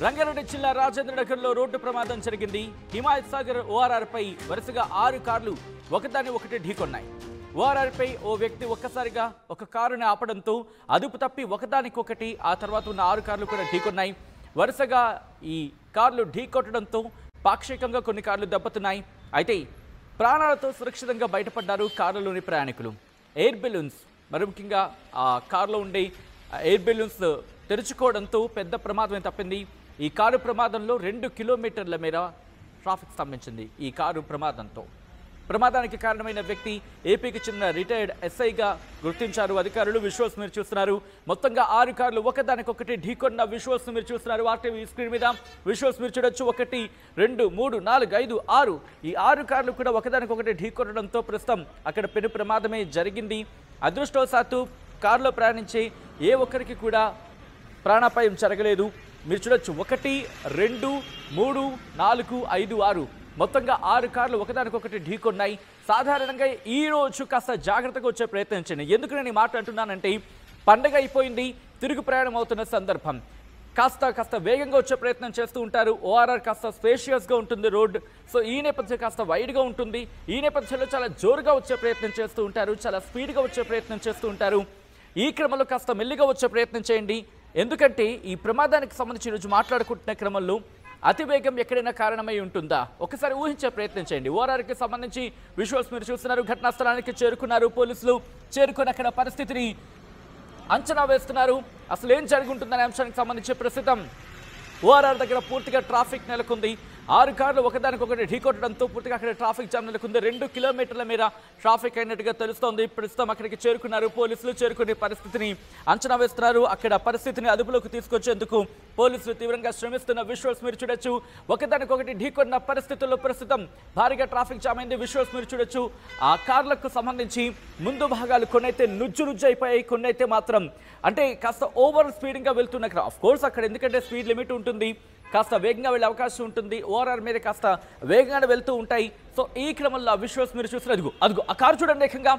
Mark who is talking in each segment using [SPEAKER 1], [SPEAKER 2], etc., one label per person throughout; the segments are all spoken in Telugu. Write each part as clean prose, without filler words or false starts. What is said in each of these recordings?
[SPEAKER 1] రంగారెడ్డి జిల్లా రాజేంద్రనగర్లో రోడ్డు ప్రమాదం జరిగింది. హిమాయత్ సాగర్ ఓఆర్ఆర్ పై వరుసగా 6 కార్లు ఒకదాన్ని ఒకటి ఢీకొన్నాయి. ఓఆర్ఆర్ పై ఓ వ్యక్తి ఒక్కసారిగా ఒక కారుని ఆపడంతో అదుపు తప్పి ఒకదానికొకటి ఆ తర్వాత ఉన్న 6 కార్లు కూడా ఢీకొన్నాయి. వరుసగా ఈ కార్లు ఢీకొట్టడంతో పాక్షికంగా కొన్ని కార్లు దెబ్బతిన్నాయి. అయితే ప్రాణాలతో సురక్షితంగా బయటపడ్డారు కారులోని ప్రయాణికులు. ఎయిర్ బెలూన్స్ మరి ముఖ్యంగా ఆ కారులో ఉండే ఎయిర్ బెలూన్స్ తెరుచుకోవడంతో పెద్ద ప్రమాదమే తప్పింది. ఈ కారు ప్రమాదంలో 2 కిలోమీటర్ల మేర ట్రాఫిక్ స్తంభించింది. ఈ కారు ప్రమాదానికి కారణమైన వ్యక్తి ఏపీకి చెందిన రిటైర్డ్ ఎస్ఐగా గుర్తించారు అధికారులు. విజువల్స్ మీరు చూస్తున్నారు. మొత్తంగా 6 కార్లు ఒకదానికొకటి ఢీకొన్న విజువల్స్ మీరు చూస్తున్నారు. ఆర్టీవీ స్క్రీన్ మీద విజువల్స్ మీరు చూడొచ్చు. 1, 2, 3, 4, 5, 6 ఈ 6 కార్లు కూడా ఒకదానికొకటి ఢీకొనడంతో ప్రస్తుతం అక్కడ పెను ప్రమాదమే జరిగింది. అదృష్టవశాత్తు కారులో ప్రయాణించే ఏ ఒక్కరికి కూడా ప్రాణాపాయం జరగలేదు. మీరు చూడొచ్చు 1, 2, 3, 4, 5, 6 మొత్తంగా 6 కార్లు ఒకదానికొకటి ఢీకొన్నాయి. సాధారణంగా ఈ రోజు కాస్త జాగ్రత్తగా వచ్చే ప్రయత్నం చేయండి. ఎందుకు నేను ఈ మాట అంటున్నానంటే పండగ అయిపోయింది, తిరుగు ప్రయాణం అవుతున్న సందర్భం. కాస్త వేగంగా వచ్చే ప్రయత్నం చేస్తూ ఉంటారు. ఓఆర్ఆర్ కాస్త స్పేషియస్గా ఉంటుంది రోడ్. సో ఈ నేపథ్యం కాస్త వైడ్గా ఉంటుంది. ఈ నేపథ్యంలో చాలా జోరుగా వచ్చే ప్రయత్నం చేస్తూ ఉంటారు, చాలా స్పీడ్గా వచ్చే ప్రయత్నం చేస్తూ ఉంటారు. ఈ క్రమంలో కాస్త మెల్లిగా వచ్చే ప్రయత్నం చేయండి. ఎందుకంటే ఈ ప్రమాదానికి సంబంధించి ఈరోజు మాట్లాడుకుంటున్న క్రమంలో అతివేగం ఎక్కడైనా కారణమై ఉంటుందా ఒకసారి ఊహించే ప్రయత్నం చేయండి. ఓఆర్ఆర్కి సంబంధించి విజువల్స్ మీరు చూస్తున్నారు. ఘటనా స్థలానికి చేరుకున్నారు పోలీసులు. చేరుకుని అక్కడ పరిస్థితిని అంచనా వేస్తున్నారు. అసలు ఏం జరిగి ఉంటుందనే అంశానికి సంబంధించి ప్రస్తుతం ఓఆర్ఆర్ దగ్గర పూర్తిగా ట్రాఫిక్ నెలకొంది. 6 కార్లు ఒకదానికొకటి ఢీకొట్టడంతో పూర్తిగా అక్కడ ట్రాఫిక్ జామ్ నెలకొంది. 2 కిలోమీటర్ల మేర ట్రాఫిక్ అయినట్టుగా తెలుస్తోంది. ప్రస్తుతం అక్కడికి చేరుకున్నారు పోలీసులు. చేరుకునే పరిస్థితిని అంచనా వేస్తున్నారు. అక్కడ పరిస్థితిని అదుపులోకి తీసుకొచ్చేందుకు పోలీసులు తీవ్రంగా శ్రమిస్తున్న విజువల్స్ మీరు చూడొచ్చు. ఒకదానికొకటి ఢీకొన్న పరిస్థితుల్లో ప్రస్తుతం భారీగా ట్రాఫిక్ జామ్ అయింది. విజువల్స్ మీరు చూడొచ్చు. ఆ కార్లకు సంబంధించి ముందు భాగాలు కొన్నైతే నుజ్జు అయిపోయాయి, కొన్నైతే మాత్రం అంటే కాస్త ఓవర్ స్పీడ్గా వెళ్తున్న ఆఫ్ కోర్స్ అక్కడ ఎందుకంటే స్పీడ్ లిమిట్ ఉంటుంది, కాస్త వేగంగా వెళ్ళే అవకాశం ఉంటుంది. ఓఆర్ఆర్ మీద కాస్త వేగంగానే వెళ్తూ ఉంటాయి. సో ఈ క్రమంలో ఆ విజువల్స్ మీరు చూస్తున్నారు. అదిగో ఆ కారు చూడండి. ఏకంగా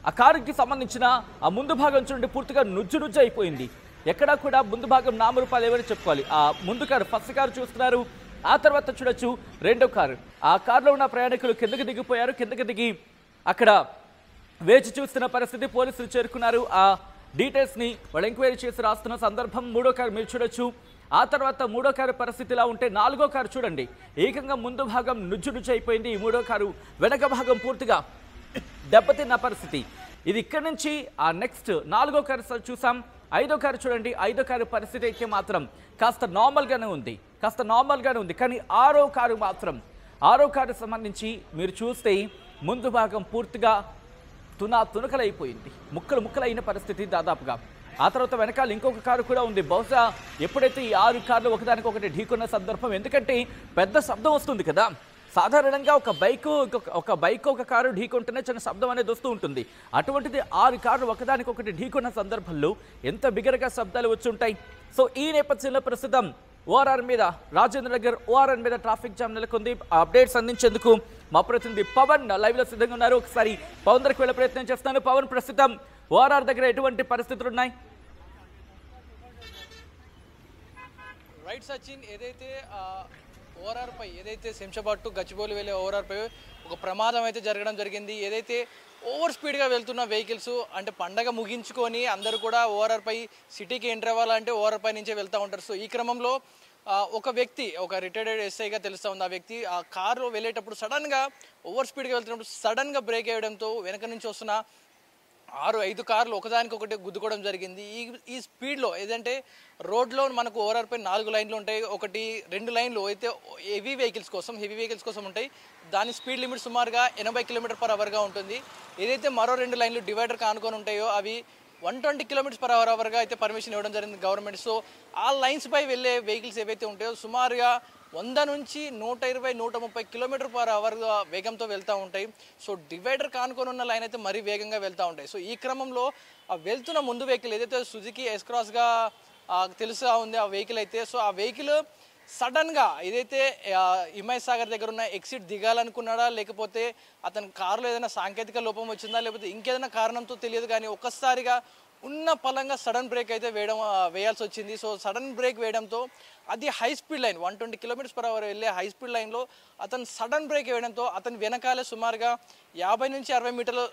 [SPEAKER 1] ఆ కారుకి సంబంధించిన ఆ ముందు భాగం చూడండి పూర్తిగా నుజ్జు అయిపోయింది. ఎక్కడా కూడా ముందు భాగం నామరూపాలు ఏమని చెప్పుకోవాలి. ఆ ముందు కారు ఫస్ట్ కారు చూస్తున్నారు. ఆ తర్వాత చూడొచ్చు 2వ కారు. ఆ కారులో ఉన్న ప్రయాణికులు కిందకి దిగిపోయారు. కిందకి దిగి అక్కడ వేచి చూస్తున్న పరిస్థితి. పోలీసులు చేరుకున్నారు. ఆ డీటెయిల్స్ని వాళ్ళు ఎంక్వైరీ చేసి రాస్తున్న సందర్భం. 3వ కారు మీరు చూడొచ్చు. ఆ తర్వాత 3వ కారు పరిస్థితి ఇలా ఉంటే 4వ కారు చూడండి. ఏకంగా ముందు భాగం నుజ్జు అయిపోయింది. 3వ కారు వెనక భాగం పూర్తిగా దెబ్బతిన్న పరిస్థితి. ఇది ఇక్కడ నుంచి ఆ నెక్స్ట్ 4వ కారు చూసాం. 5వ కారు చూడండి. 5వ కారు పరిస్థితి అయితే మాత్రం కాస్త నార్మల్గానే ఉంది. కానీ 6వ కారు మాత్రం 6వ కారు సంబంధించి మీరు చూస్తే ముందు భాగం పూర్తిగా తునకలైపోయింది. ముక్కలైన పరిస్థితి దాదాపుగా. ఆ తర్వాత వెనకాల ఇంకొక కారు కూడా ఉంది. బహుశా ఎప్పుడైతే ఈ 6 కార్లు ఒకదానికొకటి ఢీకొన్న సందర్భం, ఎందుకంటే పెద్ద శబ్దం వస్తుంది కదా. సాధారణంగా ఒక బైక్ ఒక కారు ఢీకొంటేనే చిన్న శబ్దం అనేది వస్తూ ఉంటుంది. అటువంటిది 6 కార్లు ఒకదానికొకటి ఢీకొన్న సందర్భంలో ఎంత బిగరగా శబ్దాలు వచ్చి ఉంటాయి. సో ఈ నేపథ్యంలో ప్రస్తుతం ఓఆర్ఆర్ మీద రాజేంద్రనగర్ ఓఆర్ఆర్ మీద ట్రాఫిక్ జామ్ నెలకొంది. అప్డేట్స్ అందించేందుకు మా ప్రతినిధి పవన్ లైవ్లో సిద్ధంగా ఉన్నారు. ఒకసారి పవన్ దగ్గరికి వెళ్ళే ప్రయత్నం చేస్తాను. పవన్, ప్రస్తుతం ఓఆర్ఆర్ దగ్గర ఎటువంటి పరిస్థితులు ఉన్నాయి?
[SPEAKER 2] రైట్ సచిన్, ఏదైతే ఓఆర్ఆర్ పై ఏదైతే శంషాబాద్ టు గచ్చిబౌలి వెళ్ళే ఓఆర్ఆర్ పై ఒక ప్రమాదం అయితే జరగడం జరిగింది. ఏదైతే ఓవర్ స్పీడ్గా వెళ్తున్న వెహికల్స్ అంటే పండగ ముగించుకొని అందరూ కూడా ఓఆర్ఆర్ పై సిటీకి ఎంటర్ అవ్వాలంటే ఓఆర్ఆర్ పై నుంచే వెళ్తూ ఉంటారు. సో ఈ క్రమంలో ఒక వ్యక్తి, ఒక రిటైర్డ్ ఎస్ఐగా తెలుస్తూ ఉంది, ఆ వ్యక్తి ఆ కారులో వెళ్ళేటప్పుడు సడన్గా ఓవర్ స్పీడ్గా వెళ్తున్నప్పుడు సడన్గా బ్రేక్ వేయడంతో వెనక నుంచి వస్తున్న 6-5 కార్లు ఒకదానికొకటి గుద్దుకోవడం జరిగింది. ఈ స్పీడ్లో ఏదంటే రోడ్లో మనకు ఓఆర్ఆర్ పై 4 లైన్లు ఉంటాయి. 2 లైన్లు అయితే హెవీ వెహికల్స్ కోసం ఉంటాయి. దాని స్పీడ్ లిమిట్ సుమారుగా 80 km/hగా ఉంటుంది. ఏదైతే మరో 2 లైన్లు డివైడర్ కానుకొని ఉంటాయో అవి 120 km/hగా అయితే పర్మిషన్ ఇవ్వడం జరిగింది గవర్నమెంట్. సో ఆ లైన్స్ పై వెళ్ళే వెహికల్స్ ఏవైతే ఉంటాయో సుమారుగా 100 నుంచి 120-130 km/h వేగంతో వెళ్తూ ఉంటాయి. సో డివైడర్ కానుకొని ఉన్న లైన్ అయితే మరీ వేగంగా వెళ్తూ ఉంటాయి. సో ఈ క్రమంలో ఆ వెళ్తున్న ముందు వెహికల్ ఏదైతే సుజుకి ఎస్-క్రాస్గా తెలుసా ఉంది ఆ వెహికల్ అయితే, సో ఆ వెహికల్ సడన్గా ఏదైతే హిమాయత్ సాగర్ దగ్గర ఉన్న ఎగ్జిట్ దిగాలనుకున్నాడా, లేకపోతే అతని కారులో ఏదైనా సాంకేతిక లోపం వచ్చిందా, లేకపోతే ఇంకేదైనా కారణంతో తెలియదు కానీ ఒక్కసారిగా ఉన్న పలంగా సడన్ బ్రేక్ అయితే వేయాల్సి వచ్చింది. సో సడన్ బ్రేక్ వేయడంతో అది హై స్పీడ్ లైన్ 120 km/h వెళ్ళే హై స్పీడ్ లైన్లో అతను సడన్ బ్రేక్ వేయడంతో అతని వెనకాలే సుమారుగా 50 నుంచి 60 మీటర్ల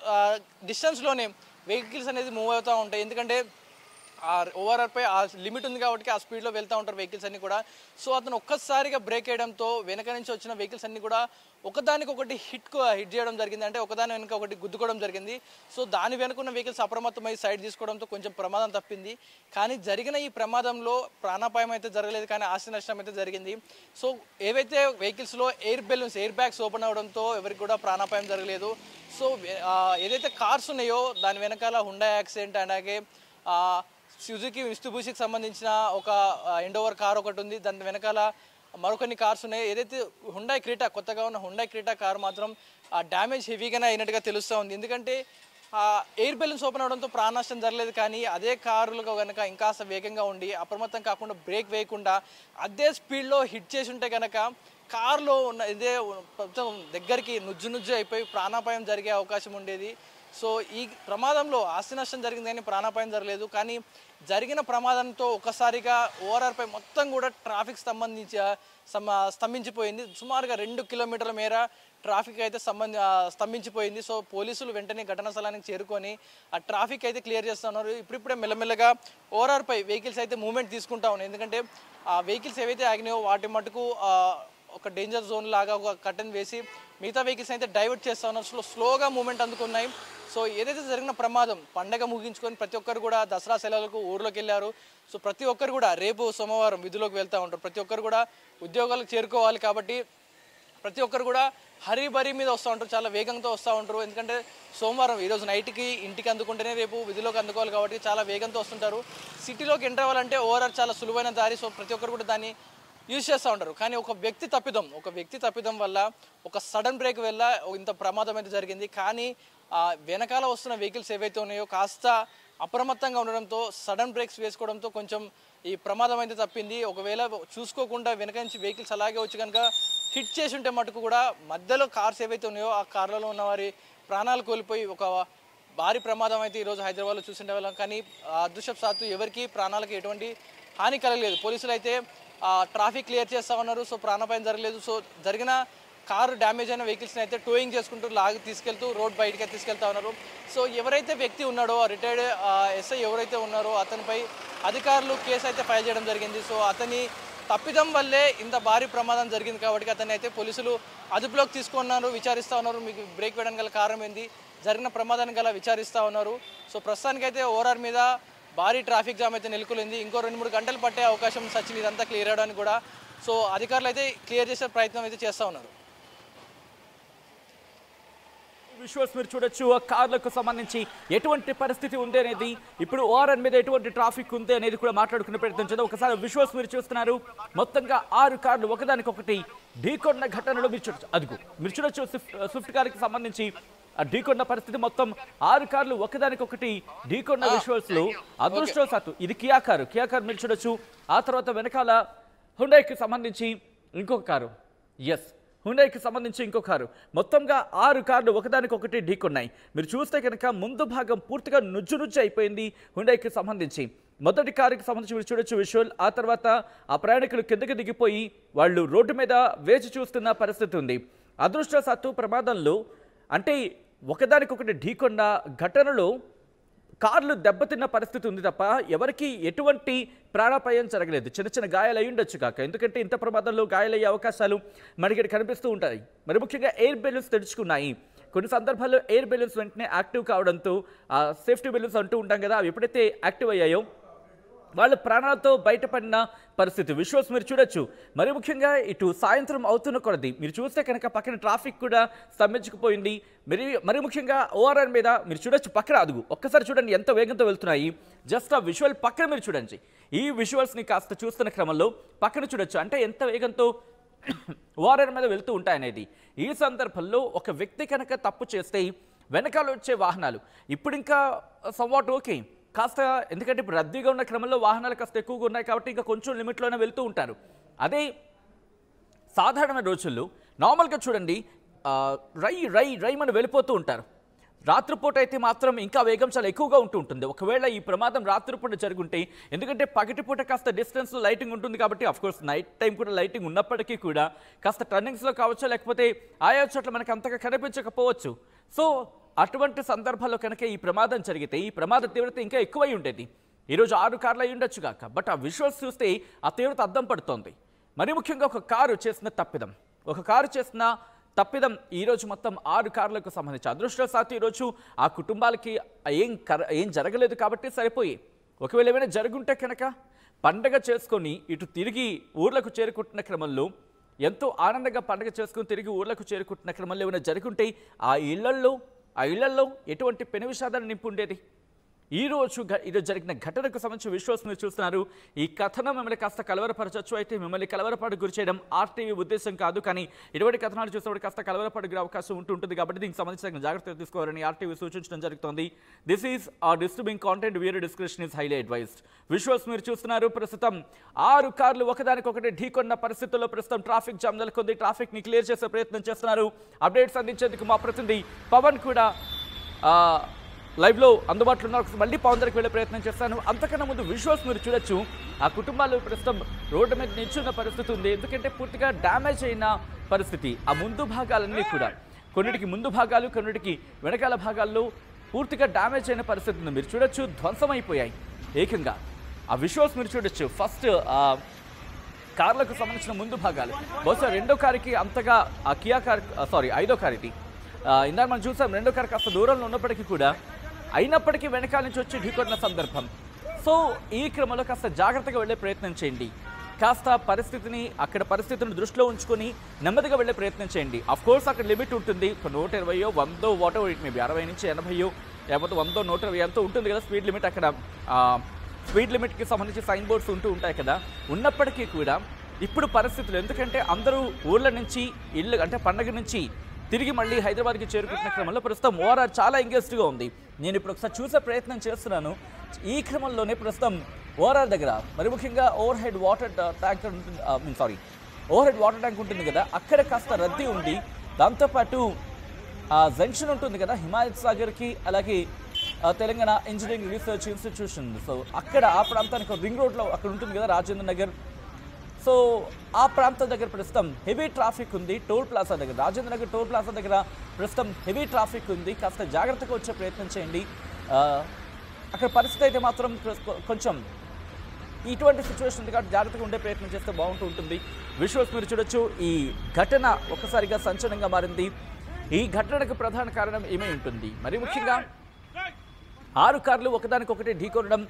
[SPEAKER 2] డిస్టెన్స్లోనే వెహికల్స్ అనేది మూవ్ అవుతూ ఉంటాయి. ఎందుకంటే ఆ ఓఆర్ఆర్పై ఆ లిమిట్ ఉంది కాబట్టి ఆ స్పీడ్లో వెళ్తూ ఉంటారు వెహికల్స్ అన్నీ కూడా. సో అతను ఒక్కసారిగా బ్రేక్ వేయడంతో వెనక నుంచి వచ్చిన వెహికల్స్ అన్నీ కూడా ఒకదానికొకటి హిట్ చేయడం జరిగింది. అంటే ఒకదాని వెనక ఒకటి గుద్దుకోవడం జరిగింది. సో దాని వెనుకున్న వెహికల్స్ అప్రమత్తమై సైడ్ తీసుకోవడంతో కొంచెం ప్రమాదం తప్పింది. కానీ జరిగిన ఈ ప్రమాదంలో ప్రాణాపాయం అయితే జరగలేదు, కానీ ఆస్తి నష్టం అయితే జరిగింది. సో ఏవైతే వెహికల్స్లో ఎయిర్ బ్యాగ్స్ ఓపెన్ అవడంతో ఎవరికి కూడా ప్రాణాపాయం జరగలేదు. సో ఏదైతే కార్స్ ఉన్నాయో దాని వెనకాల హుండా యాక్సిడెంట్, అలాగే సుజుకి మిత్సుబిషికి సంబంధించిన ఒక ఎండోవర్ కార్ ఒకటి ఉంది, దాని వెనకాల మరికొన్ని కార్స్ ఉన్నాయి. ఏదైతే హుండాయ్ క్రీటా, కొత్తగా ఉన్న హుండాయ్ క్రీటా కార్ మాత్రం డ్యామేజ్ హెవీగానే అయినట్టుగా తెలుస్తూ ఉంది. ఎందుకంటే ఎయిర్ బెలూన్స్ ఓపెన్ అవడంతో ప్రాణ నష్టం జరగలేదు, కానీ అదే కారులో కనుక ఇంకాస్త వేగంగా ఉండి అప్రమత్తం కాకుండా బ్రేక్ వేయకుండా అదే స్పీడ్లో హిట్ చేసి ఉంటే కనుక కారులో ఉన్న ఇదే మొత్తం దగ్గరికి నుజ్జు అయిపోయి ప్రాణాపాయం జరిగే అవకాశం ఉండేది. సో ఈ ప్రమాదంలో ఆస్తి నష్టం జరిగింది కానీ ప్రాణాపాయం జరగలేదు. కానీ జరిగిన ప్రమాదంతో ఒకసారిగా ఓఆర్ఆర్పై మొత్తం కూడా ట్రాఫిక్ స్తంభించిపోయింది. సుమారుగా 2 కిలోమీటర్ల మేర ట్రాఫిక్ అయితే స్తంభించిపోయింది. సో పోలీసులు వెంటనే ఘటనా స్థలానికి చేరుకొని ఆ ట్రాఫిక్ అయితే క్లియర్ చేస్తున్నారు. ఇప్పుడిప్పుడే మెల్లమెల్లగా ఓఆర్ఆర్పై వెహికల్స్ అయితే మూవ్మెంట్ తీసుకుంటా ఉన్నాయి. ఎందుకంటే ఆ వెహికల్స్ ఏవైతే ఆగినాయో వాటి మటుకు ఒక డేంజర్ జోన్ లాగా ఒక కర్టన్ వేసి మిగతా వెహికల్స్ అయితే డైవర్ట్ చేస్తూ ఉన్నారు. స్లోగా మూవ్మెంట్ అందుకున్నాయి. సో ఏదైతే జరిగిన ప్రమాదం పండగ ముగించుకొని ప్రతి ఒక్కరు కూడా దసరా సెలవులకు ఊర్లోకి వెళ్ళారు. సో ప్రతి ఒక్కరు కూడా రేపు సోమవారం విధులోకి వెళ్తూ ఉంటారు. ప్రతి ఒక్కరు కూడా ఉద్యోగాలకు చేరుకోవాలి కాబట్టి ప్రతి ఒక్కరు కూడా హరీబరీ మీద వస్తూ ఉంటారు, చాలా వేగంతో వస్తూ ఉంటారు. ఎందుకంటే సోమవారం ఈరోజు నైట్కి ఇంటికి అందుకుంటేనే రేపు విధులోకి అందుకోవాలి కాబట్టి చాలా వేగంతో వస్తుంటారు. సిటీలోకి ఎంటర్ అవ్వాలంటే ఓవరాల్ చాలా సులువైన దారి. సో ప్రతి ఒక్కరు కూడా దాన్ని యూజ్ చేస్తూ ఉంటారు. కానీ ఒక వ్యక్తి తప్పిదం వల్ల ఒక సడన్ బ్రేక్ వల్ల ఇంత ప్రమాదం అయితే జరిగింది. కానీ వెనకాల వస్తున్న వెహికల్స్ ఏవైతే ఉన్నాయో కాస్త అప్రమత్తంగా ఉండడంతో సడన్ బ్రేక్స్ వేసుకోవడంతో కొంచెం ఈ ప్రమాదం అయితే తప్పింది. ఒకవేళ చూసుకోకుండా వెనక నుంచి వెహికల్స్ అలాగే వచ్చి కనుక హిట్ చేసి ఉంటే మటుకు కూడా మధ్యలో కార్స్ ఏవైతే ఉన్నాయో ఆ కార్లలో ఉన్న వారి ప్రాణాలు కోల్పోయి ఒక భారీ ప్రమాదం అయితే ఈరోజు హైదరాబాద్లో చూసిండే వాళ్ళం. కానీ అదృష్టవశాత్తు ఎవరికి ప్రాణాలకు ఎటువంటి హాని కలగలేదు. పోలీసులు అయితే ట్రాఫిక్ క్లియర్ చేస్తూ ఉన్నారు. సో ప్రాణాపాయం జరగలేదు. సో జరిగిన కారు డ్యామేజ్ అయిన వెహికల్స్ని అయితే టోయింగ్ చేసుకుంటూ తీసుకెళ్తూ రోడ్ బయటకి తీసుకెళ్తా ఉన్నారు. సో ఎవరైతే వ్యక్తి ఉన్నాడో రిటైర్డ్ ఎస్ఐ ఎవరైతే ఉన్నారో అతనిపై అధికారులు కేసు అయితే ఫైల్ చేయడం జరిగింది. సో అతని తప్పిదం వల్లే ఇంత భారీ ప్రమాదం జరిగింది కాబట్టి అతన్ని అయితే పోలీసులు అదుపులోకి తీసుకున్నారు, విచారిస్తూ ఉన్నారు. మీకు బ్రేక్ వేయడానికి గల కారణం ఏంది, జరిగిన ప్రమాదానికి గల విచారిస్తూ ఉన్నారు. సో ప్రస్తుతానికైతే ఓఆర్ఆర్ మీద భారీ ట్రాఫిక్ జామ్ అయితే నెలకొంది. ఇంకో 2-3 గంటలు పట్టే అవకాశం సచిన్ ఇదంతా క్లియర్ అవడానికి కూడా. సో అధికారులు అయితే క్లియర్ చేసే ప్రయత్నం అయితే చేస్తూ ఉన్నారు.
[SPEAKER 1] విజువల్స్ మీరు చూడొచ్చు. ఆ కార్లకు సంబంధించి ఎటువంటి పరిస్థితి ఉంది అనేది, ఇప్పుడు ఓఆర్ఆర్ మీద ఎటువంటి ట్రాఫిక్ ఉంది అనేది కూడా మాట్లాడుకునే ప్రయత్నం చేద్దాం. ఒకసారి విజువల్స్ మీరు చూస్తున్నారు. మొత్తంగా 6 కార్లు ఒకదానికొకటి ఢీకొన్న ఘటనలు మీరు చూడొచ్చు. అదుగు మీరు చూడొచ్చు. స్విఫ్ట్ కార్కి సంబంధించి ఢీకొన్న పరిస్థితి, మొత్తం 6 కార్లు ఒకదానికొకటి ఢీకొన్న విజువల్స్ లో. అదృష్టవశాత్తు ఇది కియా కారు మీరు చూడొచ్చు. ఆ తర్వాత వెనకాల హుండాయ్కి సంబంధించి ఇంకొక కారు, హుండాయ్కి సంబంధించి ఇంకో కారు. మొత్తంగా 6 కార్లు ఒకదానికొకటి ఢీకొన్నాయి. మీరు చూస్తే కనుక ముందు భాగం పూర్తిగా నుజ్జు అయిపోయింది హుండాయ్కి సంబంధించి. మొదటి కారుకి సంబంధించి మీరు చూడొచ్చు విజువల్. ఆ తర్వాత ఆ ప్రయాణికులు కిందకి దిగిపోయి వాళ్ళు రోడ్డు మీద వేచి చూస్తున్న పరిస్థితి ఉంది. అదృష్టవశాత్తు ప్రమాదంలో అంటే ఒకదానికొకటి ఢీకొన్న ఘటనలో కార్లు దెబ్బతిన్న పరిస్థితి ఉంది తప్ప ఎవరికి ఎటువంటి ప్రాణాపాయం జరగలేదు. చిన్న గాయాలు అయి ఉండొచ్చు కాక, ఎందుకంటే ఇంత ప్రమాదంలో గాయాలయ్యే అవకాశాలు మనకి కనిపిస్తూ ఉంటాయి. మరి ముఖ్యంగా ఎయిర్ బెలూన్స్ తెరుచుకున్నాయి. కొన్ని సందర్భాల్లో ఎయిర్ బెలూన్స్ వెంటనే యాక్టివ్ కావడంతో సేఫ్టీ బెలూన్స్ అంటూ ఉంటాం కదా, అవి ఎప్పుడైతే యాక్టివ్ అయ్యాయో వాళ్ళు ప్రాణాలతో బయటపడిన పరిస్థితి. విజువల్స్ మీరు చూడొచ్చు. మరి ముఖ్యంగా ఇటు సాయంత్రం అవుతున్న కొలది మీరు చూస్తే కనుక పక్కన ట్రాఫిక్ కూడా స్తంభించుకుపోయింది. మరి ముఖ్యంగా ఓఆర్ఆర్ మీద మీరు చూడొచ్చు. పక్కన అదుగు ఒక్కసారి చూడండి ఎంత వేగంతో వెళ్తున్నాయి. జస్ట్ ఆ విజువల్ పక్కన మీరు చూడండి. ఈ విజువల్స్ని కాస్త చూస్తున్న క్రమంలో పక్కన చూడొచ్చు అంటే ఎంత వేగంతో ఓఆర్ఆర్ మీద వెళ్తూ ఉంటాయనేది. ఈ సందర్భంలో ఒక వ్యక్తి కనుక తప్పు చేస్తే వెనకాల వచ్చే వాహనాలు ఇప్పుడు ఇంకా సమ్వాట్ ఓకే కాస్త, ఎందుకంటే ఇప్పుడు రద్దీగా ఉన్న క్రమంలో వాహనాలు కాస్త ఎక్కువగా ఉన్నాయి కాబట్టి ఇంకా కొంచెం లిమిట్లోనే వెళ్తూ ఉంటారు. అదే సాధారణ రోజుల్లో నార్మల్గా చూడండి రై మనం వెళ్ళిపోతూ ఉంటారు. రాత్రిపూట అయితే మాత్రం ఇంకా వేగం చాలా ఎక్కువగా ఉంటుంది. ఒకవేళ ఈ ప్రమాదం రాత్రిపూట జరుగుంటే, ఎందుకంటే పగటిపూట కాస్త డిస్టెన్స్లో లైటింగ్ ఉంటుంది కాబట్టి అఫ్కోర్స్ నైట్ టైం కూడా లైటింగ్ ఉన్నప్పటికీ కూడా కాస్త టర్నింగ్స్లో కావచ్చు, లేకపోతే ఆయా చోట్ల మనకు అంతగా కనిపించకపోవచ్చు. సో అటువంటి సందర్భాల్లో కనుక ఈ ప్రమాదం జరిగితే ఈ ప్రమాద తీవ్రత ఇంకా ఎక్కువై ఉండేది. ఈరోజు 6 కార్లు అయి ఉండొచ్చు కాక, బట్ ఆ విజువల్స్ చూస్తే ఆ తీవ్రత అద్దం పడుతోంది. మరి ముఖ్యంగా ఒక కారు చేసిన తప్పిదం ఈరోజు మొత్తం 6 కార్లకు సంబంధించి. అదృష్టవశాత్తు ఈరోజు ఆ కుటుంబాలకి ఏం జరగలేదు కాబట్టి సరిపోయి, ఒకవేళ ఏమైనా జరుగుంటే కనుక పండగ చేసుకొని ఇటు తిరిగి ఊర్లకు చేరుకుంటున్న క్రమంలో, ఎంతో ఆనందంగా పండగ చేసుకుని తిరిగి ఊర్లకు చేరుకుంటున్న క్రమంలో ఏమైనా జరుగుంటే ఆ ఇళ్లల్లో ఎటువంటి పెను విషాదాన్ని నింపు ఉండేది. ఈరోజు జరిగిన ఘటనకు సంబంధించిన విజువల్స్ మీరు చూస్తున్నారు. ఈ కథనం మిమ్మల్ని కాస్త కలవరపరచవచ్చు, అయితే మిమ్మల్ని కలవరపాటు గురి చేయడం ఆర్టీవీ ఉద్దేశం కాదు. కానీ ఇటువంటి కథనాలు చూసినప్పుడు కాస్త కలవరపాటు గురే అవకాశం ఉంటుంది కాబట్టి దీనికి సంబంధించిన జాగ్రత్తలు తీసుకోవాలని ఆర్టీవీ సూచించడం జరుగుతోంది. This is disturbing content, viewer description is highly advised. Visuals మీరు చూస్తున్నారు. ప్రస్తుతం 6 కార్లు ఒకదానికొకటి ఢీకొన్న పరిస్థితుల్లో ప్రస్తుతం ట్రాఫిక్ జామ్ నెలకొంది. ట్రాఫిక్ ని క్లియర్ చేసే ప్రయత్నం చేస్తున్నారు. అప్డేట్స్ అందించేందుకు మా ప్రతినిధి పవన్ కూడా లైవ్లో అందుబాటులో ఉన్న మళ్ళీ పవన్ దగ్గరికి వెళ్ళే ప్రయత్నం చేస్తాను. అంతకన్నా ముందు విజువల్స్ మీరు చూడొచ్చు. ఆ కుటుంబాలు ప్రస్తుతం రోడ్డు మీద నిల్చున్న పరిస్థితి ఉంది. ఎందుకంటే పూర్తిగా డ్యామేజ్ అయిన పరిస్థితి. ఆ ముందు భాగాలన్నీ కూడా కొన్నిటికి ముందు భాగాలు, కొన్నిటికి వెనకాల భాగాల్లో పూర్తిగా డ్యామేజ్ అయిన పరిస్థితి ఉంది. మీరు చూడొచ్చు, ధ్వంసమైపోయాయి ఏకంగా. ఆ విజువల్స్ మీరు చూడొచ్చు. ఫస్ట్ కార్లకు సంబంధించిన ముందు భాగాలు, బహుశా రెండో కారుకి అంతగా ఆ కియా కార్ ఐదో కార్ ఇది. ఇందాక మనం చూసాం, రెండో కారు కాస్త దూరంలో ఉన్నప్పటికీ కూడా అయినప్పటికీ వెనకాల నుంచి వచ్చి ఢీకొన్న సందర్భం. సో ఈ క్రమంలో కాస్త జాగ్రత్తగా వెళ్ళే ప్రయత్నం చేయండి. కాస్త అక్కడ పరిస్థితిని దృష్టిలో ఉంచుకొని నెమ్మదిగా వెళ్ళే ప్రయత్నం చేయండి. అఫ్కోర్స్ అక్కడ లిమిట్ ఉంటుంది. 120, 100, వాట్ ఎవర్ ఇట్ మేబీ, 60 నుంచి 80, లేకపోతే 100, 120 అంతా ఉంటుంది కదా స్పీడ్ లిమిట్. అక్కడ స్పీడ్ లిమిట్కి సంబంధించి సైన్ బోర్డ్స్ ఉంటాయి కదా. ఉన్నప్పటికీ కూడా ఇప్పుడు పరిస్థితులు, ఎందుకంటే అందరూ ఊళ్ళ నుంచి అంటే పండగ నుంచి తిరిగి మళ్ళీ హైదరాబాద్కి చేరుకుంటున్న క్రమంలో ప్రస్తుతం ఓఆర్ఆర్ చాలా ఎంగేజ్డ్గా ఉంది. నేను ఇప్పుడు ఒకసారి చూసే ప్రయత్నం చేస్తున్నాను. ఈ క్రమంలోనే ప్రస్తుతం ఓఆర్ఆర్ దగ్గర మరి ముఖ్యంగా ఓవర్ హెడ్ వాటర్ ట్యాంక్ ఉంటుంది కదా, అక్కడ కాస్త రద్దీ ఉంది. దాంతోపాటు జంక్షన్ ఉంటుంది కదా హిమాయత్ సాగర్కి, అలాగే Telangana engineering research institution. So అక్కడ ఆ ప్రాంతానికి రింగ్ రోడ్లో అక్కడ ఉంటుంది కదా రాజేంద్ర నగర్. సో ఆ ప్రాంతం దగ్గర ప్రస్తుతం హెవీ ట్రాఫిక్ ఉంది. టోల్ ప్లాజా దగ్గర, రాజేంద్ర నగర్ టోల్ ప్లాజా దగ్గర ప్రస్తుతం హెవీ ట్రాఫిక్ ఉంది. కాస్త జాగ్రత్తగా వచ్చే ప్రయత్నం చేయండి. అక్కడ పరిస్థితి అయితే మాత్రం కొంచెం ఇటువంటి సిచ్యువేషన్ ఉంది కాబట్టి జాగ్రత్తగా ఉండే ప్రయత్నం చేస్తే ఉంటుంది. విజువల్స్ మీరు చూడొచ్చు. ఈ ఘటన ఒక్కసారిగా సంచలనంగా మారింది. ఈ ఘటనకు ప్రధాన కారణం ఏమై ఉంటుంది? మరి ముఖ్యంగా 6 కార్లు ఒకదానికొకటి ఢీకొనడం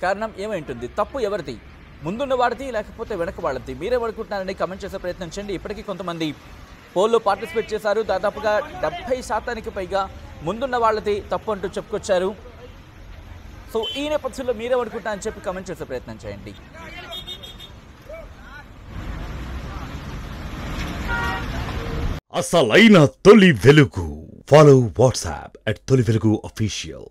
[SPEAKER 1] కారణం ఏమై ఉంటుంది? తప్పు ఎవరిది? ముందున్న వాడిది లేకపోతే వెనక వాళ్ళది? మీరేమనుకుంటున్నారని కమెంట్ చేసే ప్రయత్నం చేయండి. ఇప్పటికీ కొంతమంది పోల్లో పార్టిసిపేట్ చేశారు. దాదాపుగా 70% పైగా ముందున్న వాళ్ళది తప్పు అంటూ చెప్పుకొచ్చారు. సో ఈ నేపథ్యంలో మీరేమనుకుంటున్నారని చెప్పి కమెంట్ చేసే ప్రయత్నం చేయండి.
[SPEAKER 3] అసలైన తొలి వెలుగు. ఫాలో వాట్సాప్ @తొలి వెలుగు official.